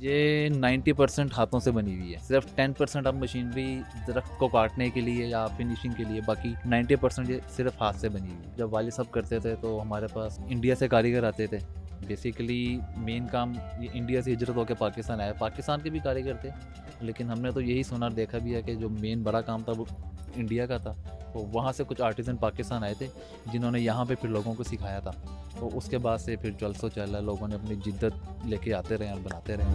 ये 90% हाथों से बनी हुई है। सिर्फ 10% अब मशीनरी दरख्त को काटने के लिए या फिनिशिंग के लिए, बाकी 90% ये सिर्फ हाथ से बनी हुई है। जब वालिद साहब करते थे तो हमारे पास इंडिया से कारीगर आते थे। बेसिकली मेन काम ये इंडिया से हिजरत होकर पाकिस्तान आया। पाकिस्तान के भी कारीगर थे, लेकिन हमने तो यही सुना और देखा भी है कि जो मेन बड़ा काम था वो इंडिया का था। तो वहाँ से कुछ आर्टिसन पाकिस्तान आए थे जिन्होंने यहाँ पे फिर लोगों को सिखाया था। तो उसके बाद से फिर जलसो चला, लोगों ने अपनी जिद्दत लेके आते रहे और बनाते रहे।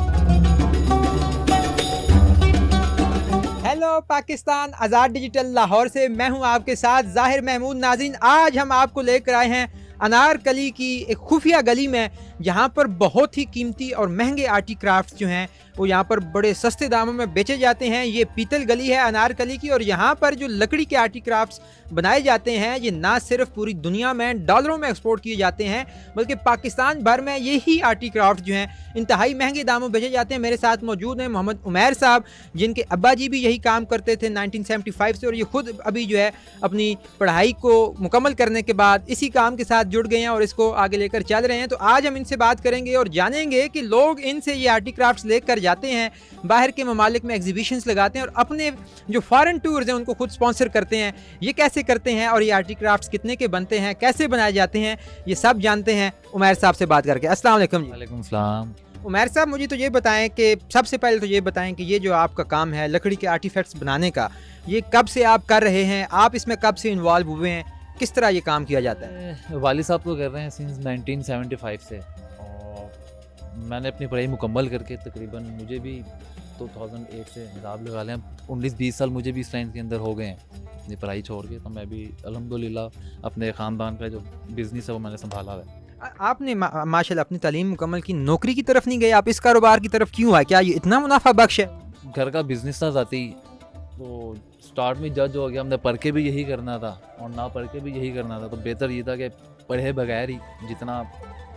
हेलो पाकिस्तान, आज़ाद डिजिटल लाहौर से मैं हूं आपके साथ ज़ाहिर महमूद। नाज़रीन, आज हम आपको लेकर आए हैं अनारकली की एक खुफिया गली में, जहां पर बहुत ही कीमती और महंगे आर्टी क्राफ्ट्स जो हैं वो यहाँ पर बड़े सस्ते दामों में बेचे जाते हैं। ये पीतल गली है अनारकली की, और यहाँ पर जो लकड़ी के आर्टी क्राफ्ट्स बनाए जाते हैं ये ना सिर्फ पूरी दुनिया में डॉलरों में एक्सपोर्ट किए जाते हैं, बल्कि पाकिस्तान भर में यही आर्टी क्राफ्ट जो हैं इंतहाई महंगे दामों में बेचे जाते हैं। मेरे साथ मौजूद हैं मोहम्मद उमैर साहब, जिनके अब्बा जी भी यही काम करते थे 1975 से, और ये खुद अभी जो है अपनी पढ़ाई को मुकम्मल करने के बाद इसी काम के साथ जुड़ गए हैं और इसको आगे लेकर चल रहे हैं। तो आज हम इनसे बात करेंगे और जानेंगे कि लोग इनसे ये आर्टी क्राफ्ट्स लेकर जाते हैं, बाहर के ममालिक में एग्जीबिशंस लगाते हैं और अपने जो फॉरेन टूर्स हैं उनको खुद स्पॉन्सर करते हैं। ये कैसे करते हैं और ये आर्टी क्राफ्ट्स कितने के बनते हैं, कैसे बनाए जाते हैं, ये सब जानते हैं उमैर साहब से बात करके। अस्सलाम वालेकुम जी। वालेकुम सलाम। उमैर साहब, मुझे तो ये बताएं कि सबसे पहले तो ये बताएं कि ये जो आपका काम है लकड़ी के आर्टिफैक्ट्स बनाने का, ये कब से आप कर रहे हैं, आप इसमें कब से इन्वॉल्व हुए हैं, किस तरह ये काम किया जाता है? वालिद साहब तो कर रहे हैं सिंस 1975 से, और मैंने अपनी पढ़ाई मुकम्मल करके तकरीबन मुझे भी 2008 से हिसाब लगा लें 19-20 साल मुझे भी इस लाइन के अंदर हो गए हैं ये पढ़ाई छोड़ के। तो मैं भी अल्हम्दुलिल्लाह अपने ख़ानदान का जो बिज़नेस है वो मैंने संभाला है। आपने माशाल्लाह अपनी तालीम मुकम्मल की, नौकरी की तरफ नहीं गए, आप इस कारोबार की तरफ क्यों आए? क्या ये इतना मुनाफा बख्श है? घर का बिज़नेस था ज़ाती, तो स्टार्ट में जज हो गया। हमने पढ़ के भी यही करना था और ना पढ़ के भी यही करना था, तो बेहतर ये था कि पढ़े बगैर ही जितना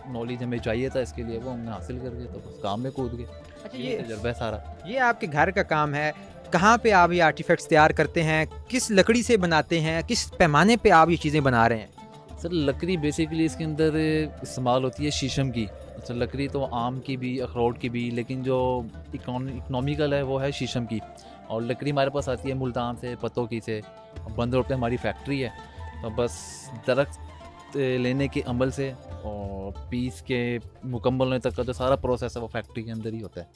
नॉलेज हमें चाहिए था इसके लिए वो हमने हासिल कर गए, तो उस काम में कूद गए। अच्छा, ये तजर्बा है सारा। ये आपके घर का काम है, कहाँ पे आप ये आर्टिफैक्ट्स तैयार करते हैं, किस लकड़ी से बनाते हैं, किस पैमाने पे आप ये चीज़ें बना रहे हैं? सर लकड़ी बेसिकली इसके अंदर इस्तेमाल होती है शीशम की। अच्छा, लकड़ी तो आम की भी, अखरोट की भी, लेकिन जो इकोनॉमिकल है वो है शीशम की। और लकड़ी हमारे पास आती है मुल्तान से, पत्तों की से। बंद रोड पे हमारी फैक्ट्री है, तो बस दरख्त लेने के अमल से और पीस के मुकम्मल होने तक का जो सारा प्रोसेस है वो फैक्ट्री के अंदर ही होता है।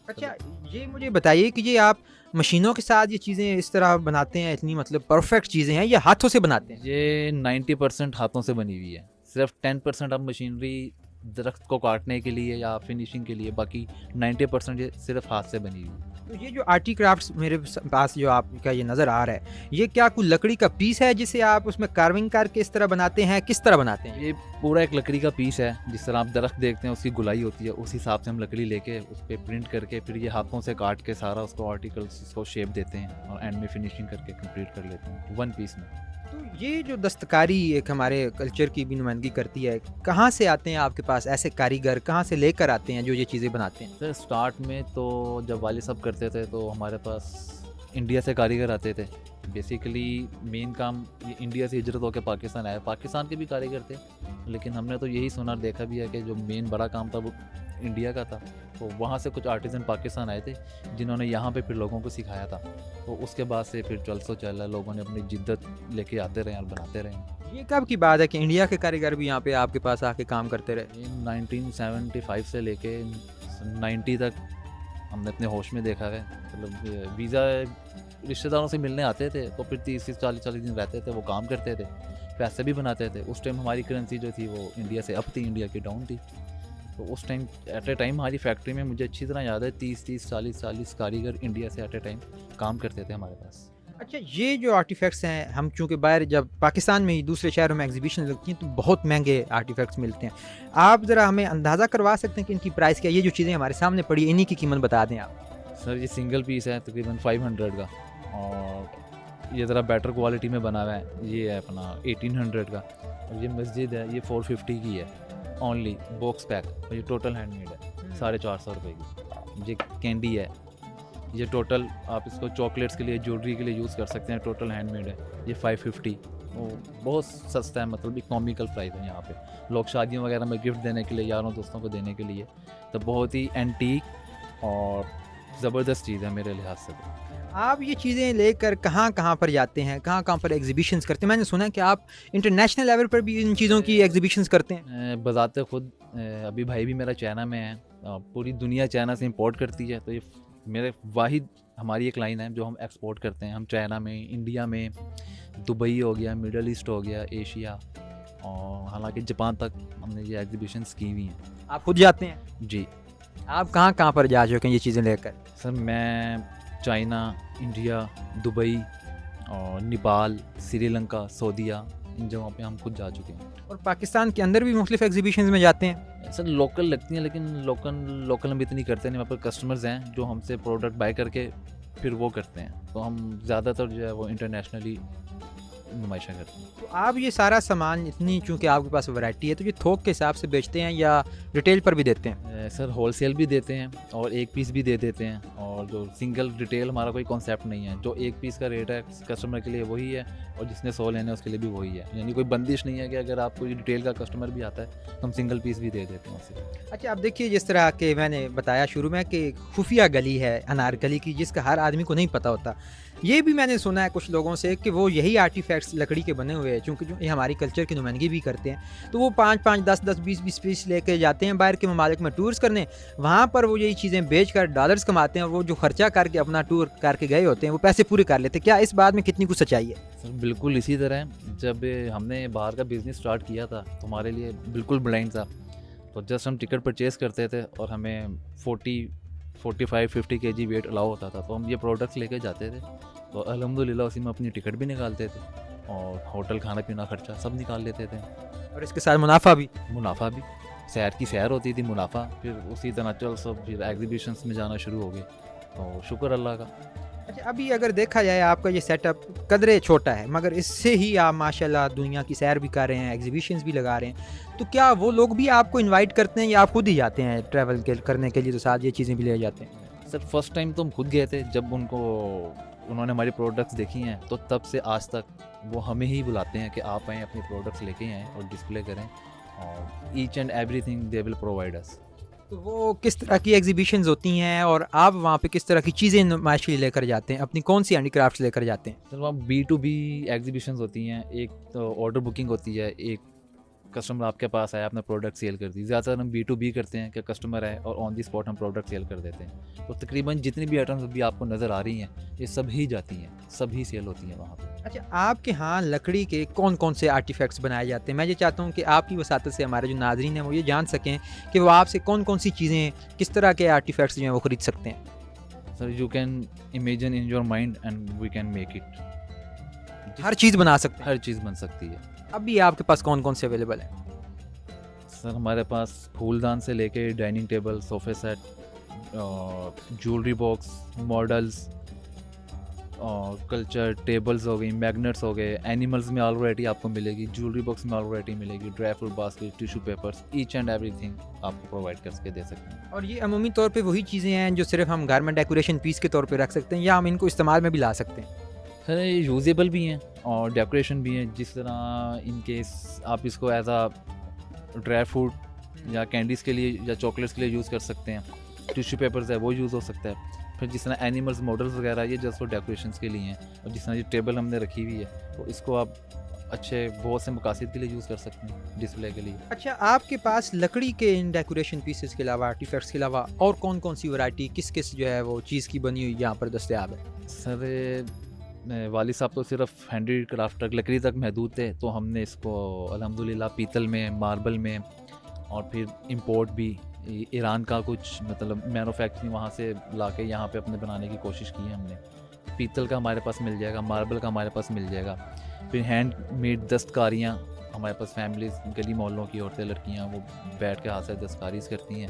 अच्छा, ये मुझे बताइए कि ये आप मशीनों के साथ ये चीज़ें इस तरह बनाते हैं, इतनी मतलब परफेक्ट चीज़ें हैं, या हाथों से बनाते हैं? ये 90% हाथों से बनी हुई है। सिर्फ 10% अब मशीनरी दरख्त को काटने के लिए या फिनिशिंग के लिए, बाकी 90% ये सिर्फ हाथ से बनी हुई है। तो ये जो आर्टी क्राफ्ट्स मेरे पास जो आपका ये नज़र आ रहा है, ये क्या कोई लकड़ी का पीस है जिसे आप उसमें कार्विंग करके इस तरह बनाते हैं, किस तरह बनाते हैं? ये पूरा एक लकड़ी का पीस है। जिस तरह आप दरख्त देखते हैं उसकी गुलाई होती है, उस हिसाब से हम लकड़ी लेके उस पर प्रिंट करके फिर ये हाथों से काट के सारा उसको आर्टिकल्स उसको शेप देते हैं और एंड में फिनिशिंग करके कंप्लीट कर लेते हैं वन पीस में। तो ये जो दस्तकारी एक हमारे कल्चर की भी नुमाइंदगी करती है, कहाँ से आते हैं आपके पास ऐसे कारीगर, कहाँ से लेकर आते हैं जो ये चीज़ें बनाते हैं? सर स्टार्ट में तो जब वालिद साहब करते थे तो हमारे पास इंडिया से कारीगर आते थे। बेसिकली मेन काम ये इंडिया से हिजरत होकर पाकिस्तान आया। पाकिस्तान के भी कारीगर थे, लेकिन हमने तो यही सुना और देखा भी है कि जो मेन बड़ा काम था वो इंडिया का था। तो वहाँ से कुछ आर्टिसन पाकिस्तान आए थे जिन्होंने यहाँ पे फिर लोगों को सिखाया था। तो उसके बाद से फिर जलसो चला, लोगों ने अपनी जिद्दत लेके आते रहे और बनाते रहे। ये कब की बात है कि इंडिया के कारीगर भी यहाँ पे आपके पास आके काम करते रहे? 1975 से लेके 90 तक हमने अपने होश में देखा है। मतलब वीज़ा रिश्तेदारों से मिलने आते थे तो फिर 30-40 दिन रहते थे, वो काम करते थे, पैसे भी बनाते थे। उस टाइम हमारी करेंसी जो थी वो इंडिया से अप थी, इंडिया की डाउन थी। तो उस टाइम एट ए टाइम हमारी फैक्ट्री में मुझे अच्छी तरह याद है 30-40 कारीगर इंडिया से एट ए टाइम काम करते थे हमारे पास। अच्छा, ये जो आर्टिफैक्ट्स हैं, हम चूँकि बाहर जब पाकिस्तान में ही दूसरे शहरों में एग्जीबिशन लगती हैं तो बहुत महंगे आर्टिफैक्ट्स मिलते हैं। आप ज़रा हमें अंदाज़ा करवा सकते हैं कि इनकी प्राइस क्या है? ये जो चीज़ें हमारे सामने पड़ी है इन्हीं की कीमत बता दें आप। सर ये सिंगल पीस है तकरीबन 500 का, और ये ज़रा बेटर क्वालिटी में बना हुआ है, ये है अपना 1800 का। और ये मस्जिद है, ये 450 की है ओनली बॉक्स पैक, और ये टोटल हैंडमेड है 450 रुपये की। ये कैंडी है, ये टोटल आप इसको चॉकलेट्स के लिए, ज्वेलरी के लिए यूज़ कर सकते हैं, टोटल हैंडमेड है। ये 550, वो बहुत सस्ता है, मतलब इकोनॉमिकल प्राइस है। यहाँ पे लोग शादियों वगैरह में गिफ्ट देने के लिए, यारों दोस्तों को देने के लिए, तो बहुत ही एंटीक और ज़बरदस्त चीज़ है मेरे लिहाज से तो। आप ये चीज़ें लेकर कहाँ-कहाँ पर जाते हैं? कहाँ-कहाँ पर एग्ज़िबिशन्स करते हैं? मैंने सुना है कि आप इंटरनेशनल लेवल पर भी इन चीज़ों की एग्ज़िबिशन्स करते हैं। बज़ाते खुद अभी भाई भी मेरा चाइना में है, पूरी दुनिया चाइना से इंपोर्ट करती है, तो ये मेरे वाहिद हमारी एक लाइन है जो हम एक्सपोर्ट करते हैं। हम चाइना में, इंडिया में, दुबई हो गया, मिडल ईस्ट हो गया, एशिया और हालांकि जापान तक हमने ये एग्जीबिशंस की हुई हैं। आप खुद जाते हैं? जी आप कहाँ-कहाँ पर जा चुके हैं ये चीज़ें लेकर? सर, मैं चाइना, इंडिया, दुबई और नेपाल, श्रीलंका, सऊदीया, इन जगहों पे हम खुद जा चुके हैं। और पाकिस्तान के अंदर भी मुख्तलिफ एग्ज़िबिशन्स में जाते हैं? सर लोकल लगती हैं, लेकिन लोकल हम इतनी करते नहीं। वहाँ पर कस्टमर्स हैं जो हमसे प्रोडक्ट बाय करके फिर वो करते हैं, तो हम ज़्यादातर जो है वो इंटरनेशनली नुमाइशें करते हैं। तो आप ये सारा सामान इतनी चूँकि आपके पास वैरायटी है तो ये थोक के हिसाब से बेचते हैं या रिटेल पर भी देते हैं? सर होलसेल भी देते हैं और एक पीस भी दे देते हैं, और जो सिंगल रिटेल हमारा कोई कॉन्सेप्ट नहीं है। जो एक पीस का रेट है कस्टमर के लिए वही है, और जिसने 100 लेने हैं उसके लिए भी वही है। यानी कोई बंदिश नहीं है कि अगर आप कोई रिटेल का कस्टमर भी आता है तो हम सिंगल पीस भी दे देते हैं उसे। अच्छा, अब देखिए जिस तरह के मैंने बताया शुरू में कि खुफिया गली है अनारकली की, जिसका हर आदमी को नहीं पता होता। ये भी मैंने सुना है कुछ लोगों से कि वो यही आर्टिफैक्ट्स लकड़ी के बने हुए हैं, चूँकि जो ये हमारी कल्चर की नुमाइंदगी भी करते हैं, तो वो 5-5, 10-10, 20-20 पीस लेके जाते हैं बाहर के ममालिक में टूर्स करने। वहाँ पर वो यही चीज़ें बेचकर डॉलर्स कमाते हैं, और वो जो खर्चा करके अपना टूर करके गए होते हैं वो पैसे पूरे कर लेते हैं। क्या इस बात में कितनी कुछ सच्चाई है? सर बिल्कुल इसी तरह है। जब हमने बाहर का बिज़नेस स्टार्ट किया था तो हमारे लिए बिल्कुल ब्लाइंड था। तो जस्ट हम टिकट परचेज़ करते थे और हमें 45-50 केजी वेट अलाउ होता था, तो हम ये प्रोडक्ट्स लेके जाते थे, तो अल्हम्दुलिल्लाह उसी में अपनी टिकट भी निकालते थे और होटल खाना पीना खर्चा सब निकाल लेते थे। और इसके साथ मुनाफा भी। मुनाफा भी, सैर की सैर होती थी, मुनाफा फिर उसी तरह चल सब फिर एग्जीबिशंस में जाना शुरू हो गए, तो शुक्र अल्लाह का। अच्छा, अभी अगर देखा जाए आपका ये सेटअप कदरे छोटा है, मगर इससे ही आप माशाल्लाह दुनिया की सैर भी कर रहे हैं, एग्जीबिशंस भी लगा रहे हैं। तो क्या वो लोग भी आपको इनवाइट करते हैं या आप खुद ही जाते हैं ट्रैवल करने के लिए, तो साथ ये चीज़ें भी ले जाते हैं? सर फर्स्ट टाइम तो हम खुद गए थे, जब उन्होंने हमारी प्रोडक्ट्स देखी हैं तो तब से आज तक वो हमें ही बुलाते हैं कि आप आएँ, अपनी प्रोडक्ट्स लेके आएँ और डिस्प्ले करें, और each and everything they will provide us. तो वो किस तरह की एग्जीबिशंस होती हैं और आप वहाँ पे किस तरह की चीज़ें नुमाइश के लिए लेकर जाते हैं? अपनी कौन सी हैंडीक्राफ्ट्स लेकर जाते हैं? सर वहाँ B2B एग्जीबिशंस होती हैं। एक तो ऑर्डर बुकिंग होती है, एक कस्टमर आपके पास आया, अपना प्रोडक्ट सेल कर दी। ज़्यादातर हम B2B करते हैं कि कस्टमर आए और ऑन दी स्पॉट हम प्रोडक्ट सेल कर देते हैं। तो तकरीबन जितनी भी आइटम्स अभी आपको नज़र आ रही हैं ये सभी जाती हैं, सभी सेल होती हैं वहाँ पर। अच्छा, आपके यहाँ लकड़ी के कौन-कौन से आर्टिफैक्ट्स बनाए जाते हैं? मैं ये चाहता हूँ कि आपकी वसातत से हमारे जो नाज़रीन हैं वो ये जान सकें कि वो आपसे कौन-कौन सी चीज़ें, किस तरह के आर्टिफैक्ट्स जो हैं वो खरीद सकते हैं? Sir you can imagine in your mind and we can make it. हर चीज़ बना सकते हैं? हर चीज़ बन सकती है। अभी आपके पास कौन-कौन से अवेलेबल हैं? सर हमारे पास फूलदान से लेके डाइनिंग टेबल, सोफे सेट, ज्वेलरी बॉक्स, मॉडल्स और कल्चर टेबल्स हो गई, मैग्नेट्स हो गए, एनिमल्स में ऑल वैरायटी आपको मिलेगी, ज्वेलरी बॉक्स में ऑल वैरायटी मिलेगी, dry fruit basket, tissue papers, each and everything आपको प्रोवाइड करके दे सकते हैं। और ये अमूमी तौर पे वही चीज़ें हैं जो सिर्फ़ हम घर में डेकोरेशन पीस के तौर पे रख सकते हैं, या हम इनको इस्तेमाल में भी ला सकते हैं? सर ये यूजेबल भी हैं और डेकोरेशन भी हैं। जिस तरह इन केस आप इसको एज आ ड्राई फ्रूट या कैंडीज़ के लिए या चॉकलेट्स के लिए यूज़ कर सकते हैं। टिश्यू पेपर्स है वो यूज़ हो सकता है। फिर जिस तरह एनिमल्स मॉडल्स वगैरह ये जस्ट फॉर डेकोरेशंस के लिए हैं, और जिस तरह ये टेबल हमने रखी हुई है तो इसको आप अच्छे बहुत से मकासद के लिए यूज़ कर सकते हैं, डिस्प्ले के लिए। अच्छा, आपके पास लकड़ी के इन डेकोरेशन पीसेस के अलावा, आर्टिफैक्ट्स के अलावा और कौन-कौन सी वैरायटी, किस-किस जो है वो चीज़ की बनी हुई यहाँ पर दस्तयाब है? सर वालिद साहब तो सिर्फ हैंडी क्राफ्ट तक, लकड़ी तक महदूद थे, तो हमने इसको अल्हम्दुलिल्लाह पीतल में, मार्बल में, और फिर इंपोर्ट भी ईरान का कुछ मतलब मैन्युफैक्चरिंग वहाँ से लाके यहाँ पे अपने बनाने की कोशिश की है हमने। पीतल का हमारे पास मिल जाएगा, मार्बल का हमारे पास मिल जाएगा। फिर हैंड मेड दस्तकारियाँ हमारे पास, फैमिलीज, गली मोहल्लों की औरतें, लड़कियाँ वो बैठ के हाथ से दस्तकारीज करती हैं,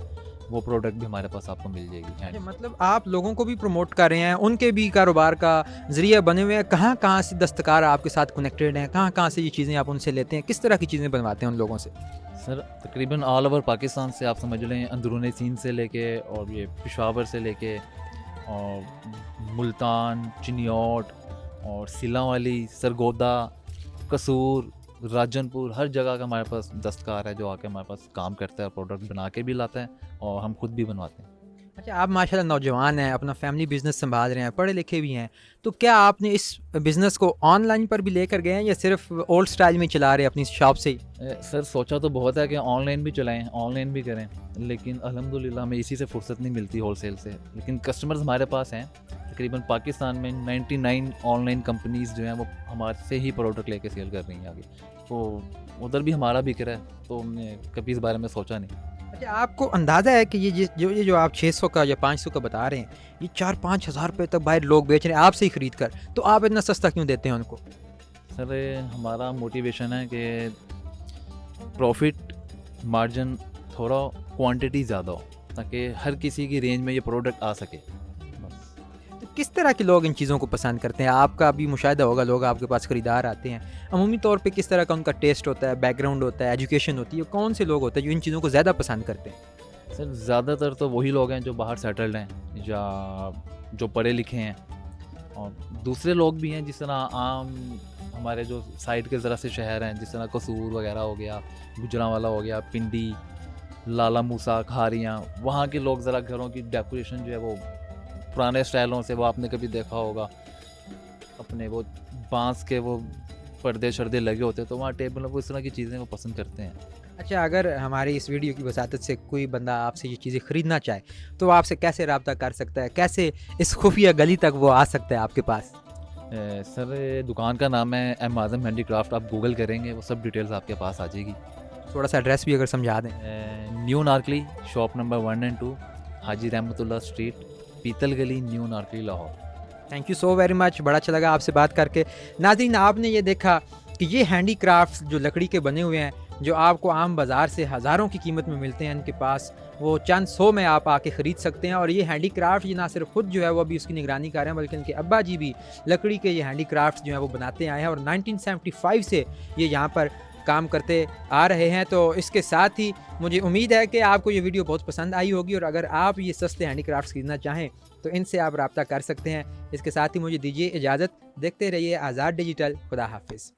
वो प्रोडक्ट भी हमारे पास आपको मिल जाएगी। अच्छा, मतलब आप लोगों को भी प्रमोट कर रहे हैं, उनके भी कारोबार का ज़रिया बने हुए हैं। कहाँ-कहाँ से दस्तकार आपके साथ कनेक्टेड हैं? कहाँ-कहाँ से ये चीज़ें आप उनसे लेते हैं? किस तरह की चीज़ें बनवाते हैं उन लोगों से? सर तकरीबन ऑल ओवर पाकिस्तान से, आप समझ लें अंदरूनी सिंध से लेके और ये पेशावर से लेके और मुल्तान, चिनियोट और सिलांवाली, सरगोदा, कसूर, राजनपुर, हर जगह का हमारे पास दस्तकार है जो आके हमारे पास काम करता है, प्रोडक्ट बना के भी लाता है और हम खुद भी बनवाते हैं। अच्छा, आप माशाल्लाह नौजवान हैं, अपना फैमिली बिज़नेस सँभाल रहे हैं, पढ़े लिखे भी हैं, तो क्या आपने इस बिज़नेस को ऑनलाइन पर भी लेकर गए हैं या सिर्फ़ ओल्ड स्टाइल में चला रहे हैं अपनी शॉप से ही? सर सोचा तो बहुत है कि ऑनलाइन भी चलाएं, ऑनलाइन भी करें, लेकिन अल्हम्दुलिल्लाह हमें इसी से फुर्सत नहीं मिलती होलसेल से। लेकिन कस्टमर्स हमारे पास हैं, तकरीबन पाकिस्तान में 99 ऑनलाइन कंपनीज़ जो हैं वो हमारे से ही प्रोडक्ट लेके सेल कर रही हैं आगे, तो उधर भी हमारा बिक रहा है, तो हमने कभी इस बारे में सोचा नहीं। अच्छा, आपको अंदाज़ा है कि ये जो आप 600 का या 500 का बता रहे हैं, ये 4-5 हज़ार रुपये तक बाहर लोग बेच रहे हैं आपसे ही खरीद कर, तो आप इतना सस्ता क्यों देते हैं उनको? सर हमारा मोटिवेशन है कि प्रॉफिट मार्जिन थोड़ा क्वांटिटी ज़्यादा हो, ताकि हर किसी की रेंज में ये प्रोडक्ट आ सके बस। तो किस तरह के लोग इन चीज़ों को पसंद करते हैं? आपका भी मुशाहिदा होगा, लोग आपके पास खरीदार आते हैं, अमूमी तौर पे किस तरह का उनका टेस्ट होता है, बैकग्राउंड होता है, एजुकेशन होती है, कौन से लोग होते हैं जो इन चीज़ों को ज़्यादा पसंद करते हैं? सर ज़्यादातर तो वही लोग हैं जो बाहर सेटल्ड हैं या जो पढ़े लिखे हैं, और दूसरे लोग भी हैं जिस तरह आम हमारे जो साइड के ज़रा से शहर हैं, जिस तरह कसूर वगैरह हो गया, गुजरांवाला हो गया, पिंडी, लाला मूसा, खारियाँ, वहाँ के लोग ज़रा घरों की डेकोरेशन जो है वो पुराने स्टाइलों से, वो आपने कभी देखा होगा अपने वो बांस के वो पर्दे शर्दे लगे होते हैं, तो वहाँ टेबल वो इस तरह की चीज़ें वो पसंद करते हैं। अच्छा, अगर हमारी इस वीडियो की वसातत से कोई बंदा आपसे ये चीज़ें ख़रीदना चाहे, तो आपसे कैसे रब्ता कर सकता है? कैसे इस खुफिया गली तक वो आ सकता है आपके पास? सर दुकान का नाम है एम आज़म हैंडीक्राफ्ट, आप गूगल करेंगे वो सब डिटेल्स आपके पास आ जाएगी। थोड़ा-सा एड्रेस भी अगर समझा दें। New Narkali, shop number 1 and 2, हाजी रहमतुल्लाह स्ट्रीट, पीतल गली, new Narkali, Lahore. Thank you so very much, बड़ा अच्छा लगा आपसे बात करके। नाज़रीन, आपने ये देखा कि ये हैंडीक्राफ्ट्स जो लकड़ी के बने हुए हैं, जो आपको आम बाज़ार से हज़ारों की कीमत में मिलते हैं इनके पास, वो चंद सौ में आप आके ख़रीद सकते हैं। और ये हैंडीक्राफ्ट ये ना सिर्फ खुद जो है वो अभी उसकी निगरानी कर रहे हैं, बल्कि इनके अब्बा जी भी लकड़ी के ये हैंडीक्राफ्ट्स जो है वो बनाते आए हैं और 1975 से ये यहाँ पर काम करते आ रहे हैं। तो इसके साथ ही मुझे उम्मीद है कि आपको ये वीडियो बहुत पसंद आई होगी, और अगर आप ये सस्ते हैंडीक्राफ्ट्स खरीदना चाहें तो इनसे आप रब्ता कर सकते हैं। इसके साथ ही मुझे दीजिए इजाज़त, देखते रहिए आज़ाद डिजिटल। खुदा हाफिज़।